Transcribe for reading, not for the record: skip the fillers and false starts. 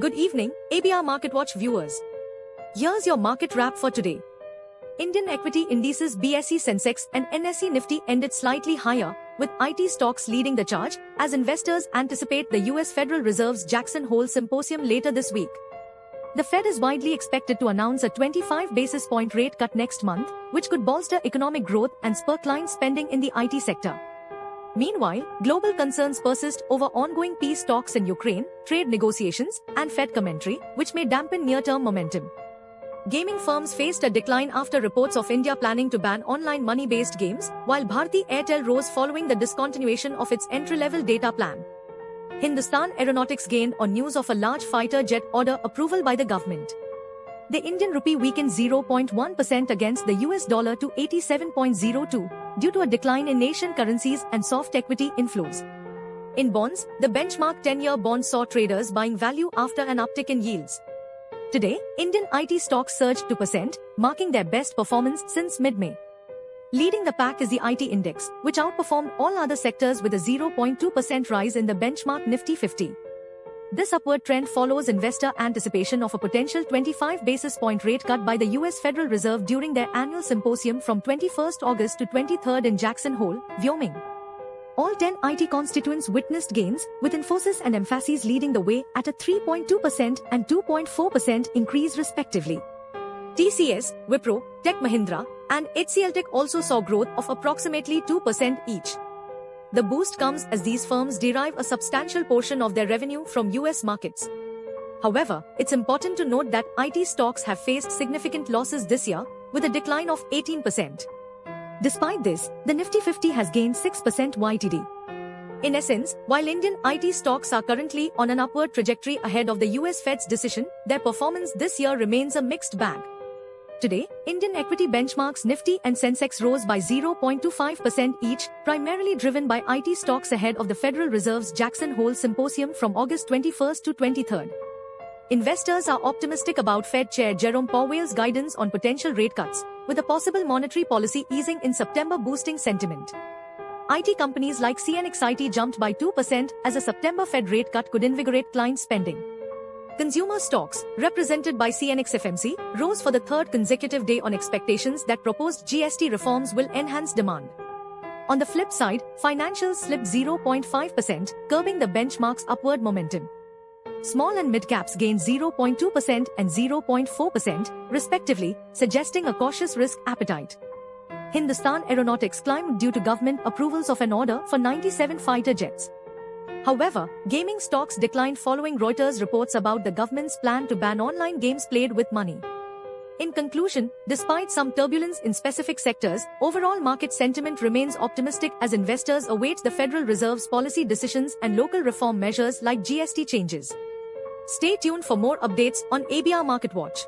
Good evening, ABR Market Watch viewers. Here's your market wrap for today. Indian equity indices BSE Sensex and NSE Nifty ended slightly higher, with IT stocks leading the charge, as investors anticipate the US Federal Reserve's Jackson Hole Symposium later this week. The Fed is widely expected to announce a 25 basis point rate cut next month, which could bolster economic growth and spur client spending in the IT sector. Meanwhile, global concerns persist over ongoing peace talks in Ukraine, trade negotiations, and Fed commentary, which may dampen near-term momentum. Gaming firms faced a decline after reports of India planning to ban online money-based games, while Bharti Airtel rose following the discontinuation of its entry-level data plan. Hindustan Aeronautics gained on news of a large fighter jet order approval by the government. The Indian rupee weakened 0.1% against the US dollar to 87.02 due to a decline in Asian currencies and soft equity inflows. In bonds, the benchmark 10-year bond saw traders buying value after an uptick in yields. Today, Indian IT stocks surged 2%, marking their best performance since mid-May. Leading the pack is the IT index, which outperformed all other sectors with a 0.2% rise in the benchmark Nifty 50. This upward trend follows investor anticipation of a potential 25 basis point rate cut by the US Federal Reserve during their annual symposium from 21st August to 23rd in Jackson Hole, Wyoming. All 10 IT constituents witnessed gains, with Infosys and Mphasis leading the way at a 3.2% and 2.4% increase respectively. TCS, Wipro, Tech Mahindra, and HCL Tech also saw growth of approximately 2% each. The boost comes as these firms derive a substantial portion of their revenue from US markets. However, it's important to note that IT stocks have faced significant losses this year, with a decline of 18%. Despite this, the Nifty 50 has gained 6% YTD. In essence, while Indian IT stocks are currently on an upward trajectory ahead of the US Fed's decision, their performance this year remains a mixed bag. Today, Indian equity benchmarks Nifty and Sensex rose by 0.25% each, primarily driven by IT stocks ahead of the Federal Reserve's Jackson Hole Symposium from August 21st to 23rd. Investors are optimistic about Fed Chair Jerome Powell's guidance on potential rate cuts, with a possible monetary policy easing in September boosting sentiment. IT companies like CNXIT jumped by 2% as a September Fed rate cut could invigorate client spending. Consumer stocks, represented by CNX FMC, rose for the third consecutive day on expectations that proposed GST reforms will enhance demand. On the flip side, financials slipped 0.5%, curbing the benchmark's upward momentum. Small and mid-caps gained 0.2% and 0.4%, respectively, suggesting a cautious risk appetite. Hindustan Aeronautics climbed due to government approvals of an order for 97 fighter jets. However, gaming stocks declined following Reuters reports about the government's plan to ban online games played with money. In conclusion, despite some turbulence in specific sectors, overall market sentiment remains optimistic as investors await the Federal Reserve's policy decisions and local reform measures like GST changes. Stay tuned for more updates on ABR Market Watch.